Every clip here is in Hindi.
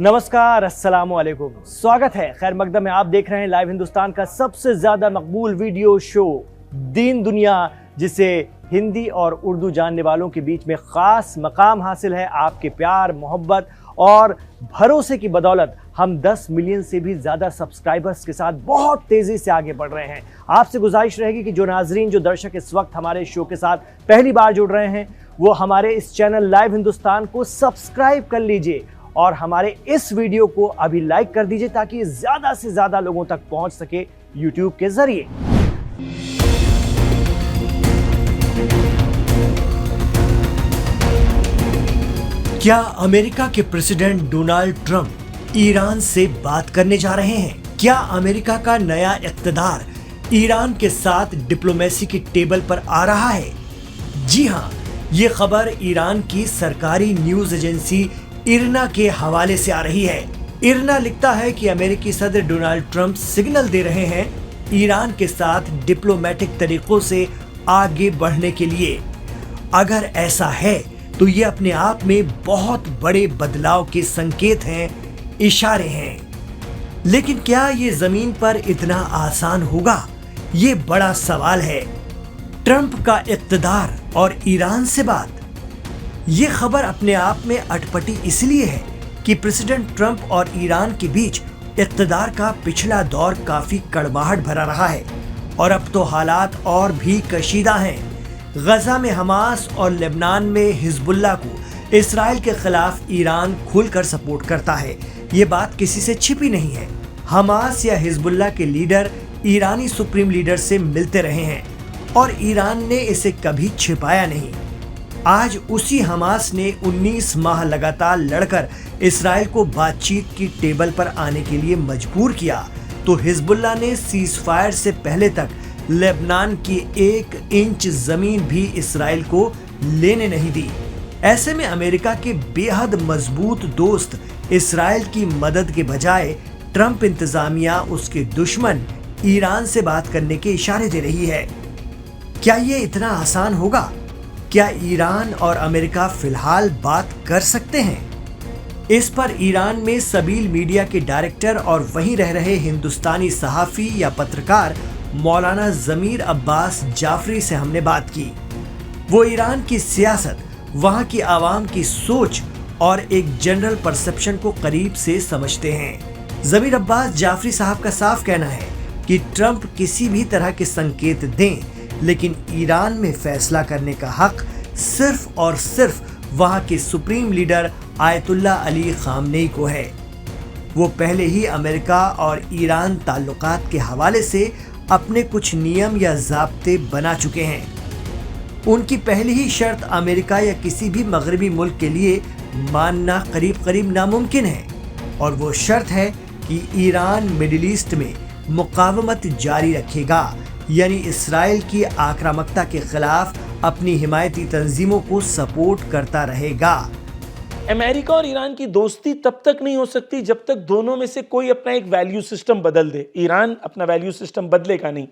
नमस्कार, अस्सलाम वालेकुम। स्वागत है खैर मकदम में। आप देख रहे हैं लाइव हिंदुस्तान का सबसे ज्यादा मकबूल वीडियो शो दीन दुनिया, जिसे हिंदी और उर्दू जानने वालों के बीच में खास मकाम हासिल है। आपके प्यार, मोहब्बत और भरोसे की बदौलत हम 10 मिलियन से भी ज्यादा सब्सक्राइबर्स के साथ बहुत तेजी से आगे बढ़ रहे हैं। आपसे गुजारिश रहेगी कि जो नाजरीन, जो दर्शक इस वक्त हमारे शो के साथ पहली बार जुड़ रहे हैं, वो हमारे इस चैनल लाइव हिंदुस्तान को सब्सक्राइब कर लीजिए और हमारे इस वीडियो को अभी लाइक कर दीजिए ताकि ज्यादा से ज्यादा लोगों तक पहुंच सके यूट्यूब के जरिए। क्या अमेरिका के प्रेसिडेंट डोनाल्ड ट्रंप ईरान से बात करने जा रहे हैं? क्या अमेरिका का नया इक़्तिदार ईरान के साथ डिप्लोमेसी की टेबल पर आ रहा है? जी हां, ये खबर ईरान की सरकारी न्यूज एजेंसी इरना के हवाले से आ रही है। इरना लिखता है कि अमेरिकी सदर डोनाल्ड ट्रंप सिग्नल दे रहे हैं ईरान के साथ डिप्लोमेटिक तरीकों से आगे बढ़ने के लिए। अगर ऐसा है तो ये अपने आप में बहुत बड़े बदलाव के संकेत हैं, इशारे हैं। लेकिन क्या ये जमीन पर इतना आसान होगा? ये बड़ा सवाल है। ट्रंप का इक़्तिदार और ईरान से बात, ये खबर अपने आप में अटपटी इसलिए है कि प्रेसिडेंट ट्रंप और ईरान के बीच इक़्तिदार का पिछला दौर काफी कड़वाहट भरा रहा है और अब तो हालात और भी कशीदा हैं। गजा में हमास और लेबनान में हिजबुल्लाह को इस्राइल के खिलाफ ईरान खुलकर सपोर्ट करता है। ये बात किसी से छिपी नहीं है। हमास या हिजबुल्लाह के लीडर ईरानी सुप्रीम लीडर से मिलते रहे हैं और ईरान ने इसे कभी छिपाया नहीं। आज उसी हमास ने 19 माह लगातार लड़कर इस्राइल को बातचीत की टेबल पर आने के लिए मजबूर किया, तो हिजबुल्लाह ने सीज फायर से पहले तक लेबनान की 1 इंच जमीन भी इस्राइल को लेने नहीं दी। ऐसे में अमेरिका के बेहद मजबूत दोस्त इस्राइल की मदद के बजाय ट्रंप इंतजामिया उसके दुश्मन ईरान से बात करने के इशारे दे रही है। क्या ये इतना आसान होगा? क्या ईरान और अमेरिका फिलहाल बात कर सकते हैं? इस पर ईरान में सबील मीडिया के डायरेक्टर और वहीं रह रहे हिंदुस्तानी सहाफी या पत्रकार मौलाना जमीर अब्बास जाफरी से हमने बात की। वो ईरान की सियासत, वहां की आवाम की सोच और एक जनरल परसेप्शन को करीब से समझते हैं। जमीर अब्बास जाफरी साहब का साफ कहना है कि ट्रंप किसी भी तरह के संकेत दें, लेकिन ईरान में फैसला करने का हक सिर्फ और सिर्फ वहां के supreme leader Ayatollah Ali Khamenei को है। वो पहले ही अमेरिका और ईरान ताल्लुकात के हवाले से अपने कुछ नियम या ज़ाब्ते बना चुके हैं। उनकी पहली ही शर्त अमेरिका या किसी भी मगरबी मुल्क के लिए मानना करीब करीब नामुमकिन है, और वो शर्त है कि ईरान मिडिल ईस्ट में मुकावमत जारी रखेगा, यानी इस्राइल की आक्रामकता के खिलाफ अपनी हिमायती तंजीमों को सपोर्ट करता रहेगा। अमेरिका और ईरान की दोस्ती तब तक नहीं हो सकती जब तक दोनों में से कोई अपना एक वैल्यू सिस्टम बदल दे। ईरान अपना वैल्यू सिस्टम बदलेगा नहीं।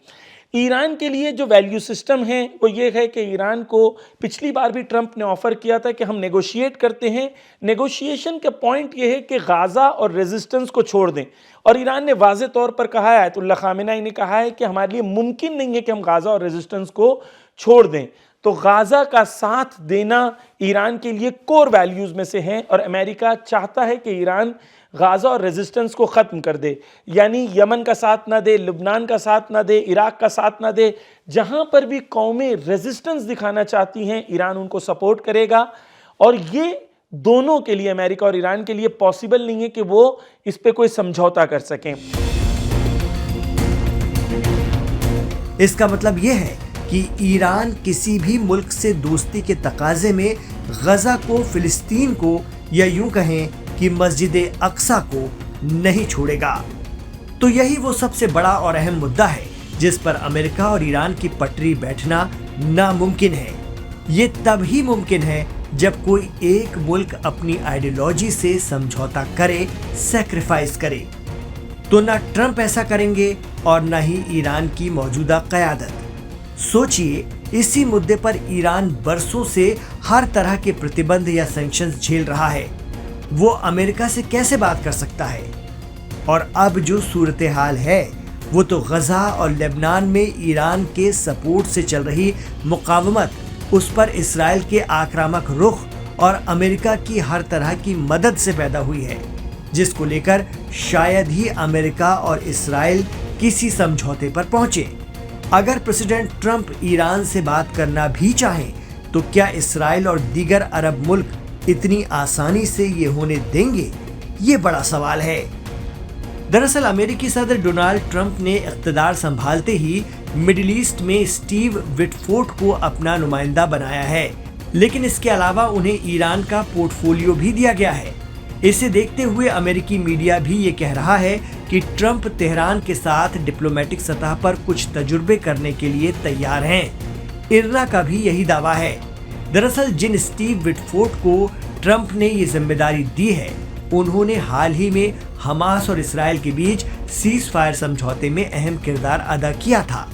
ईरान के लिए जो वैल्यू सिस्टम है वो ये है कि ईरान को पिछली बार भी ट्रंप ने ऑफर किया था कि हम नेगोशिएट करते हैं। नेगोशिएशन का पॉइंट ये है कि गाज़ा और रेजिस्टेंस को छोड़ दें, और ईरान ने वाज़े तौर पर कहा है, आयतुल्लाह खामेनेई ने कहा है कि हमारे लिए मुमकिन नहीं है कि हम गाज़ा और रेजिस्टेंस को छोड़ दें। तो गाज़ा का साथ देना ईरान के लिए कोर वैल्यूज़ में से है, और अमेरिका चाहता है कि ईरान गाज़ा और रेजिस्टेंस को ख़त्म कर दे, यानी यमन का साथ ना दे, लुबनान का साथ ना दे, इराक का साथ ना दे। जहाँ पर भी कौमें रेजिस्टेंस दिखाना चाहती हैं, ईरान उनको सपोर्ट करेगा। और ये दोनों के लिए, अमेरिका और ईरान के लिए पॉसिबल नहीं है कि वो इस पर कोई समझौता कर सकें। इसका मतलब यह है कि ईरान किसी भी मुल्क से दोस्ती के तकाजे में गजा को, फिलिस्तीन को, या यूं कहें कि मस्जिद अक्सा को नहीं छोड़ेगा। तो यही वो सबसे बड़ा और अहम मुद्दा है जिस पर अमेरिका और ईरान की पटरी बैठना नामुमकिन है। ये तभी मुमकिन है जब कोई एक मुल्क अपनी आइडियोलॉजी से समझौता करे, सैक्रिफाइस करे। तो ना ट्रंप ऐसा करेंगे और ना ही ईरान की मौजूदा क़यादत। सोचिए, इसी मुद्दे पर ईरान बरसों से हर तरह के प्रतिबंध या सैंक्शंस झेल रहा है वो अमेरिका से कैसे बात कर सकता है? और अब जो सूरत हाल है वो तो गजा और लेबनान में ईरान के सपोर्ट से चल रही मुकावमत, उस पर इसराइल के आक्रामक रुख और अमेरिका की हर तरह की मदद से पैदा हुई है, जिसको लेकर शायद ही अमेरिका और इसराइल किसी समझौते पर पहुंचे। अगर प्रेसिडेंट ट्रंप ईरान से बात करना भी चाहें तो क्या इसराइल और दीगर अरब मुल्क इतनी आसानी से ये होने देंगे? ये बड़ा सवाल है। दरअसल अमेरिकी सदर डोनाल्ड ट्रंप ने इख्तिदार संभालते ही मिडिल ईस्ट में स्टीव विटफोर्ड को अपना नुमाइंदा बनाया है, लेकिन इसके अलावा उन्हें ईरान का पोर्टफोलियो भी दिया गया है। इसे देखते हुए अमेरिकी मीडिया भी ये कह रहा है कि ट्रंप तेहरान के साथ डिप्लोमेटिक सतह पर कुछ तजुर्बे करने के लिए तैयार हैं। इरना का भी यही दावा है। दरअसल जिन स्टीव विटफोर्ड को ट्रंप ने ये जिम्मेदारी दी है, उन्होंने हाल ही में हमास और इसराइल के बीच सीज फायर समझौते में अहम किरदार अदा किया था।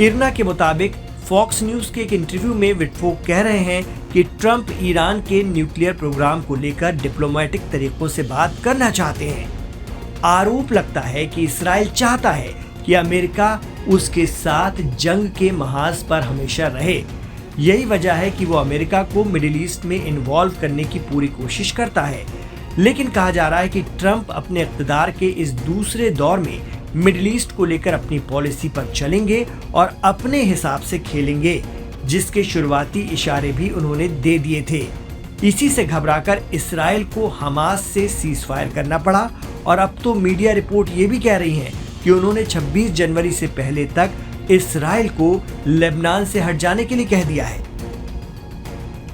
इरना के मुताबिक फॉक्स न्यूज के एक इंटरव्यू में विटफोर्ड कह रहे हैं कि ट्रंप ईरान के न्यूक्लियर प्रोग्राम को लेकर डिप्लोमेटिक तरीकों से बात करना चाहते हैं। आरोप लगता है कि इसराइल चाहता है कि अमेरिका उसके साथ जंग के महाज पर हमेशा रहे। यही वजह है कि वो अमेरिका को मिडिल ईस्ट में इन्वॉल्व करने की पूरी कोशिश करता है। लेकिन कहा जा रहा है कि ट्रंप अपने इक़्तिदार के इस दूसरे दौर में मिडिल ईस्ट को लेकर अपनी पॉलिसी पर चलेंगे और अपने हिसाब से खेलेंगे, जिसके शुरुआती इशारे भी उन्होंने दे दिए थे। इसी से घबराकर इसराइल को हमास से सीज फायर करना पड़ा और अब तो मीडिया रिपोर्ट ये भी कह रही हैं कि उन्होंने 26 जनवरी से पहले तक इसराइल को लेबनान से हट जाने के लिए कह दिया है।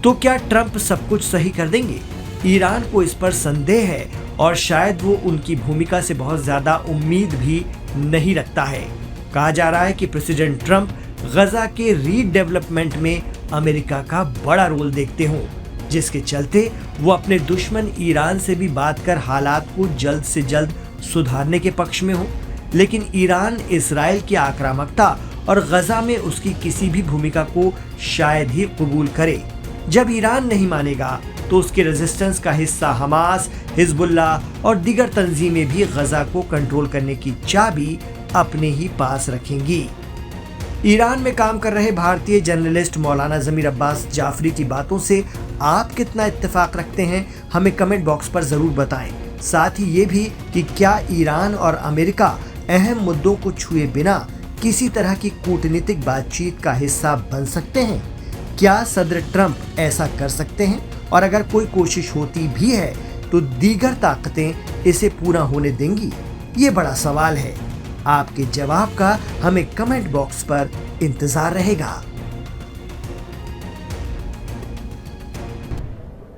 तो क्या ट्रंप सब कुछ सही कर देंगे? ईरान को इस पर संदेह है और शायद वो उनकी भूमिका से बहुत ज्यादा उम्मीद भी नहीं रखता है। कहा जा रहा है कि प्रेसिडेंट ट्रंप गजा के रीडेवलपमेंट में अमेरिका का बड़ा रोल देखते हों, जिसके चलते वो अपने दुश्मन ईरान से भी बात कर हालात को जल्द से जल्द सुधारने के पक्ष में हो। लेकिन ईरान इसराइल की आक्रामकता और गजा में उसकी किसी भी भूमिका को शायद ही कबूल करे। जब ईरान नहीं मानेगा तो उसके रेजिस्टेंस का हिस्सा हमास, हिजबुल्लाह और दीगर तंजीमें भी गजा को कंट्रोल करने की चाबी अपने ही पास रखेंगी। ईरान में काम कर रहे भारतीय जर्नलिस्ट मौलाना जमीर अब्बास जाफरी की बातों से आप कितना इत्तेफाक रखते हैं, हमें कमेंट बॉक्स पर जरूर बताएं। साथ ही ये भी कि क्या ईरान और अमेरिका अहम मुद्दों को छुए बिना किसी तरह की कूटनीतिक बातचीत का हिस्सा बन सकते हैं? क्या सदर ट्रंप ऐसा कर सकते हैं? और अगर कोई कोशिश होती भी है तो दीगर ताकतें इसे पूरा होने देंगी? ये बड़ा सवाल है। आपके जवाब का हमें कमेंट बॉक्स पर इंतजार रहेगा।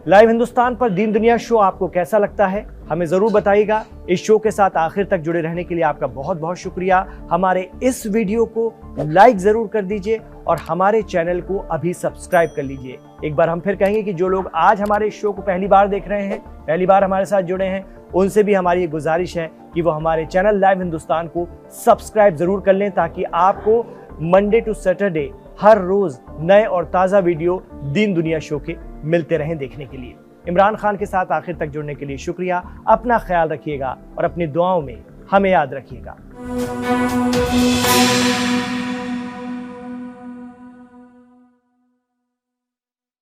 लाइव हिंदुस्तान पर दीन दुनिया शो आपको कैसा लगता है, हमें जरूर बताइएगा। इस शो के साथ आखिर तक जुड़े रहने के लिए आपका बहुत बहुत शुक्रिया। हमारे इस वीडियो को लाइक जरूर कर दीजिए और हमारे चैनल को अभी सब्सक्राइब कर लीजिए। एक बार हम फिर कहेंगे कि जो लोग आज हमारे इस शो को पहली बार देख रहे हैं, पहली बार हमारे साथ जुड़े हैं, उनसे भी हमारी ये गुजारिश है कि वो हमारे चैनल लाइव हिंदुस्तान को सब्सक्राइब जरूर कर लें, ताकि आपको मंडे टू सैटरडे हर रोज नए और ताज़ा वीडियो दीन दुनिया शो के मिलते रहें देखने के लिए। इमरान खान के साथ आखिर तक जुड़ने के लिए शुक्रिया। अपना ख्याल रखिएगा और अपनी दुआओं में हमें याद रखिएगा।